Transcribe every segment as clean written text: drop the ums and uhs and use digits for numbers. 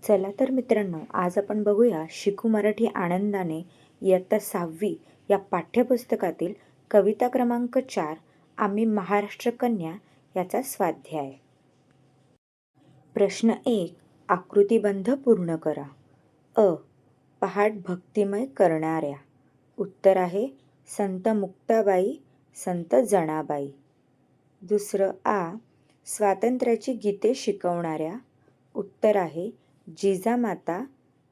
चला तर मित्रांनो, आज आपण बघूया शिकू मराठी आनंदाने इयत्ता 6वी या पाठ्यपुस्तकातील कविता क्रमांक 4 आम्ही महाराष्ट्र कन्या याचा स्वाध्याय. प्रश्न 1. आकृतिबंध पूर्ण करा. अ. पहाट भक्तिमय करणाऱ्या. उत्तर आहे संत मुक्ताबाई, संत जनाबाई. दुसरं आ. स्वातंत्र्याची गीते शिकवणाऱ्या. उत्तर आहे जिजामाता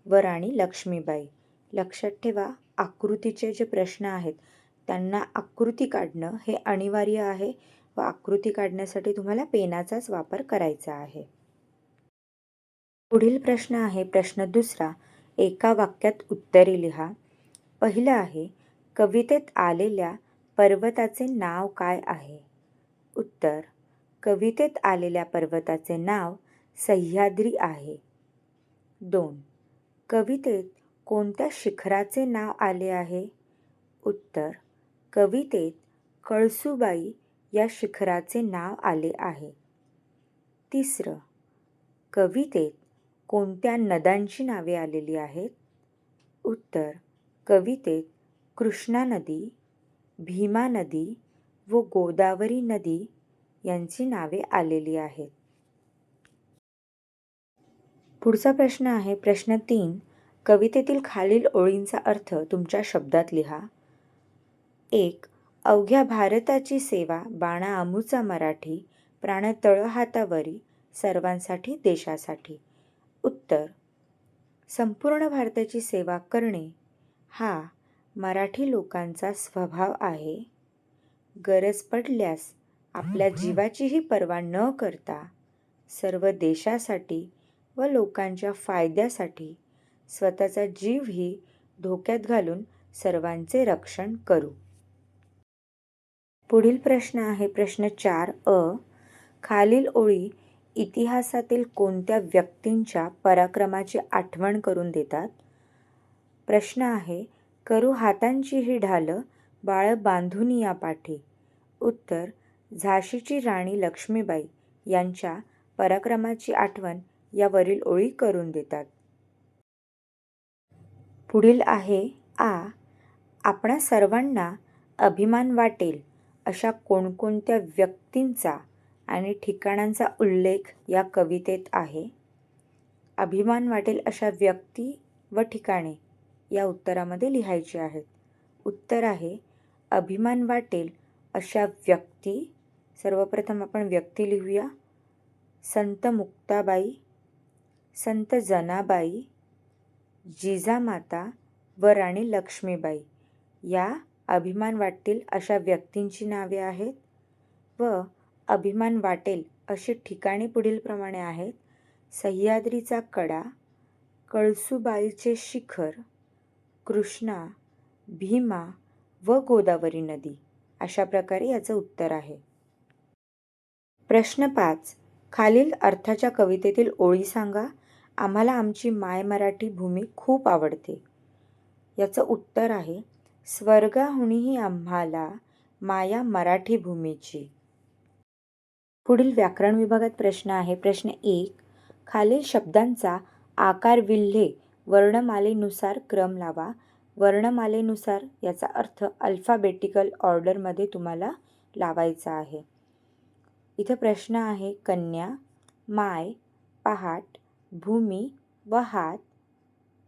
व राणी लक्ष्मीबाई. लक्षात ठेवा, आकृतीचे जे प्रश्न आहेत त्यांना आकृती काढणं हे अनिवार्य आहे व आकृती काढण्यासाठी तुम्हाला पेनाचाच वापर करायचा आहे. पुढील प्रश्न आहे प्रश्न दुसरा. एका वाक्यात उत्तरे लिहा. पहिलं आहे, कवितेत आलेल्या पर्वताचे नाव काय आहे? उत्तर, कवितेत आलेल्या पर्वताचे नाव सह्याद्री आहे. 2. कवितेत कोणत्या शिखराचे नाव आले आहे? उत्तर, कवितेत कळसूबाई या शिखराचे नाव आले आहे. 3. कवितेत कोणत्या नद्यांची नावे आलेली आहेत? उत्तर, कवितेत कृष्णा नदी, भीमा नदी व गोदावरी नदी यांची नावे आलेली आहेत. पुढचा प्रश्न आहे प्रश्न 3. कवितेतील खालील ओळींचा अर्थ तुमच्या शब्दात लिहा. 1. अवघ्या भारताची सेवा बाणा आमुचा मराठी, प्राण तळ हातावरी, सर्वांसाठी देशासाठी. उत्तर, संपूर्ण भारताची सेवा करणे हा मराठी लोकांचा स्वभाव आहे. गरज पडल्यास आपल्या जीवाचीही पर्वा न करता सर्व देशासाठी व लोकांच्या फायद्यासाठी स्वतःचा जीवही धोक्यात घालून सर्वांचे रक्षण करू. पुढील प्रश्न आहे प्रश्न 4 अ. खालील ओळी इतिहासातील कोणत्या व्यक्तींच्या पराक्रमाची आठवण करून देतात? प्रश्न आहे, करू हातांची ही ढाल, बाळ बांधून या पाठी. उत्तर, झाशीची राणी लक्ष्मीबाई यांच्या पराक्रमाची आठवण यावरील ओळी करून देतात. पुढील आहे आ. आपणा सर्वांना अभिमान वाटेल अशा कोणकोणत्या व्यक्तींचा आणि ठिकाणांचा उल्लेख या कवितेत आहे? अभिमान वाटेल अशा व्यक्ती व ठिकाणे या उत्तरामध्ये लिहायची आहेत. उत्तर आहे अभिमान वाटेल अशा व्यक्ती. सर्वप्रथम आपण व्यक्ती लिहूया. संत मुक्ताबाई, संत जनाबाई, जिजामाता व राणी लक्ष्मीबाई या अभिमान वाटतील अशा व्यक्तींची नावे आहेत. व अभिमान वाटेल अशी ठिकाणे पुढीलप्रमाणे आहेत. सह्याद्रीचा कडा, कळसूबाईचे शिखर, कृष्णा, भीमा व गोदावरी नदी. अशा प्रकारे याचं उत्तर आहे. प्रश्न 5. खालील अर्थाच्या कवितेतील ओळी सांगा. आम्हाला आमची माय मराठी भूमी खूप आवडते. याचं उत्तर आहे स्वर्गाहुनीही आम्हाला माया मराठी भूमीची. पुढील व्याकरण विभागात प्रश्न आहे प्रश्न 1. खालील शब्दांचा आकार विल्हे वर्णमालेनुसार क्रम लावा. वर्णमालेनुसार याचा अर्थ अल्फाबेटिकल ऑर्डरमध्ये तुम्हाला लावायचा आहे. इथे प्रश्न आहे कन्या, माय, पहाट, भूमी व हात.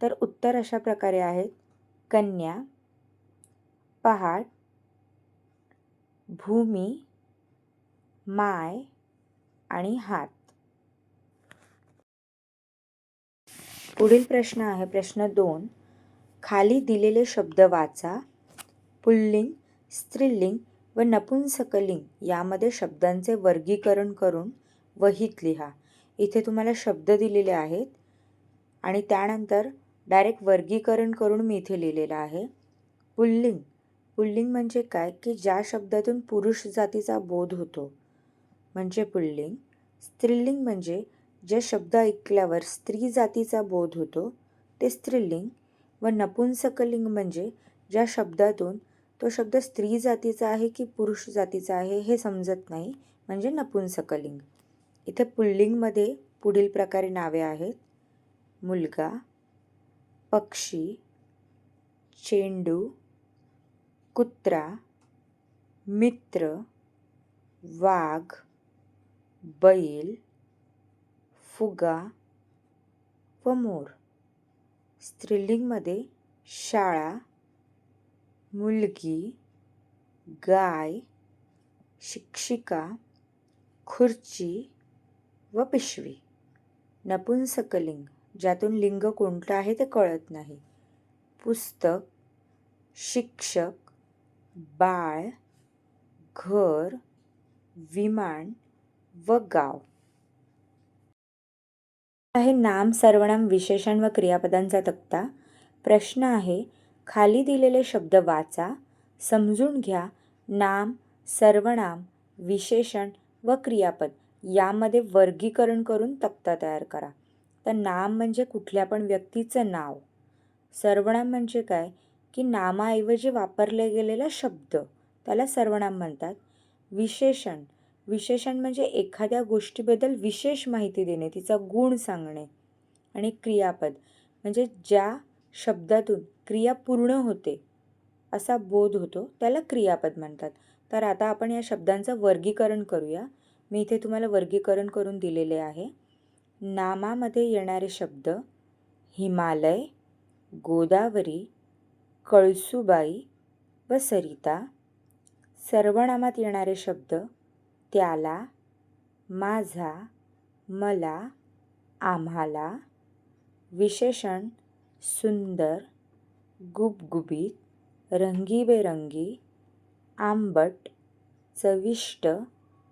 तर उत्तर अशा प्रकारे आहेत कन्या, पहाट, भूमी, माय आणि हात. पुढील प्रश्न आहे प्रश्न 2. खाली दिलेले शब्द वाचा. पुल्लिंग, स्त्रीलिंग व नपुंसकलिंग यामध्ये शब्दांचे वर्गीकरण करून वहीत लिहा. इथे तुम्हाला शब्द दिलेले आहेत आणि त्यानंतर डायरेक्ट वर्गीकरण करून मी इथे लिहिलेलं आहे. पुल्लिंग. पुल्लिंग म्हणजे काय की ज्या शब्दातून पुरुष जातीचा बोध होतो म्हणजे पुल्लिंग. स्त्रीलिंग म्हणजे जे शब्द ऐकल्यावर स्त्री जातीचा बोध होतो ते स्त्रीलिंग. व नपुंसकलिंग म्हणजे ज्या शब्दातून तो शब्द स्त्री जातीचा आहे की पुरुष जातीचा आहे हे समजत नाही म्हणजे नपुंसकलिंग. इथे पुल्लिंगमध्ये पुढील प्रकारे नावे आहेत. मुलगा, पक्षी, चेंडू, कुत्रा, मित्र, वाघ, बैल, फुगा व मोर. स्त्रीलिंगमध्ये शाळा, मुलगी, गाय, शिक्षिका, खुर्ची व पिशवी. नपुंसकलिंग, ज्यातून लिंग कोणतं आहे ते कळत नाही. पुस्तक, शिक्षक, बाळ, घर, विमान व गाव. आहे नाम, सर्वनाम, विशेषण व क्रियापदांचा तक्ता. प्रश्न आहे, खाली दिलेले शब्द वाचा, समजून घ्या. नाम, सर्वनाम, विशेषण व क्रियापद यामध्ये वर्गीकरण करून तक्ता तयार करा. तर नाम म्हणजे कुठल्या पण व्यक्तीचं नाव. सर्वनाम म्हणजे काय की नामाऐवजी वापरले गेलेला शब्द, त्याला सर्वनाम म्हणतात. विशेषण, विशेषण म्हणजे एखाद्या गोष्टीबद्दल विशेष माहिती देणे, तिचा गुण सांगणे. आणि क्रियापद म्हणजे ज्या शब्दातून क्रिया पूर्ण होते असा बोध होतो त्याला क्रियापद म्हणतात. तर आता आपण या शब्दांचं वर्गीकरण करूया. मी इथे तुम्हाला वर्गीकरण करून दिलेले आहे. नामामध्ये येणारे शब्द हिमालय, गोदावरी, कळसुबाई व सरिता. सर्वनामात येणारे शब्द त्याला, माझा, मला, आम्हाला. विशेषण सुंदर, गुबगुबीत, रंगीबेरंगी, आंबट, चविष्ट,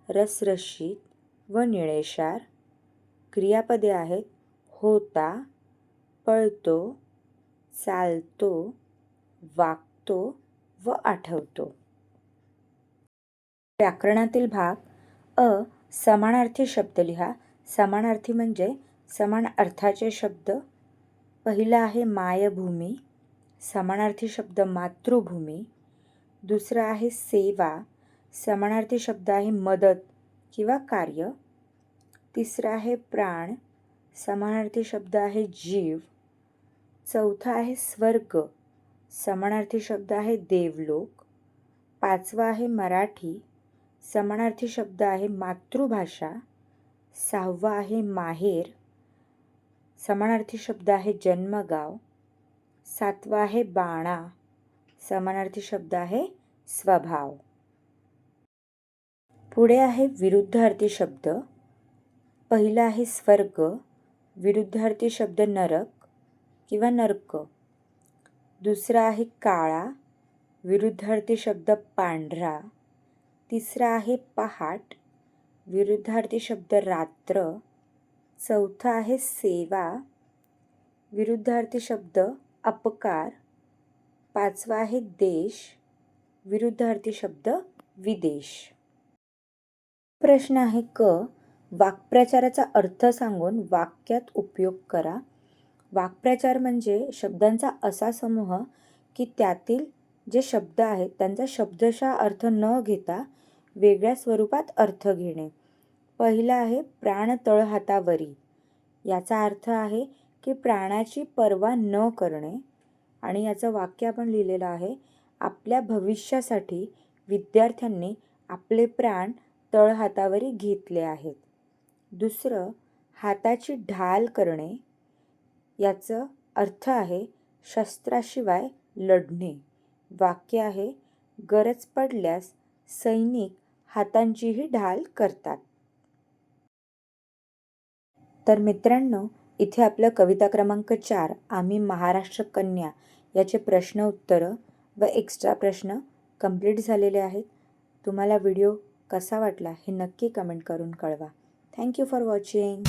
रसरशीत व निळेशार. क्रियापदे आहेत होता, पळतो, चालतो, वागतो व आठवतो. व्याकरणातील भाग. समानार्थी शब्द लिहा. समानार्थी म्हणजे समान अर्थाचे शब्द. पहिला आहे मायभूमी, समानार्थी शब्द मातृभूमी. दुसरा आहे सेवा, समानार्थी शब्द आहे मदत किंवा कार्य. तिसरा आहे प्राण, समानार्थी शब्द आहे जीव. चौथा आहे स्वर्ग, समानार्थी शब्द आहे देवलोक. पाचवा आहे मराठी, समानार्थी शब्द आहे मातृभाषा. सहावा आहे माहेर, समानार्थी शब्द आहे जन्मगाव. सातवा आहे बाणा, समानार्थी शब्द आहे स्वभाव. पुढे आहे विरुद्धार्थी शब्द. पहिला आहे स्वर्ग, विरुद्धार्थी शब्द नरक किंवा नर्क. दुसरा आहे काळा, विरुद्धार्थी शब्द पांढरा. तिसरा आहे पहाट, विरुद्धार्थी शब्द रात्र. चौथा आहे सेवा, विरुद्धार्थी शब्द अपकार. पाचवा आहे देश, विरुद्धार्थी शब्द विदेश. प्रश्न आहे क, वाक्प्रचाराचा अर्थ सांगून वाक्यात उपयोग करा. वाक्प्रचार म्हणजे शब्दांचा असा समूह की त्यातील जे शब्द आहेत त्यांचा शब्दशः अर्थ न घेता वेगळ्या स्वरूपात अर्थ घेणे. पहिला आहे प्राण तळहातावरी. याचा अर्थ आहे की प्राणाची पर्वा न करणे. आणि याचं वाक्य आपण लिहिलेलं आहे, आपल्या भविष्यासाठी विद्यार्थ्यांनी आपले प्राण तळहातावरी घेतले आहेत. दुसरं हाताची ढाल करणे. याचं अर्थ आहे शस्त्राशिवाय लढणे. वाक्य आहे गरज पडल्यास सैनिक हातांचीही ढाल करतात. तर मित्रांनो, इथे आपलं कविता क्रमांक 4 आम्ही महाराष्ट्र कन्या याचे प्रश्न उत्तरं व एक्स्ट्रा प्रश्न कंप्लीट झालेले आहेत. तुम्हाला व्हिडिओ कसा वाटला हे नक्की कमेंट करून कळवा. Thank you for watching.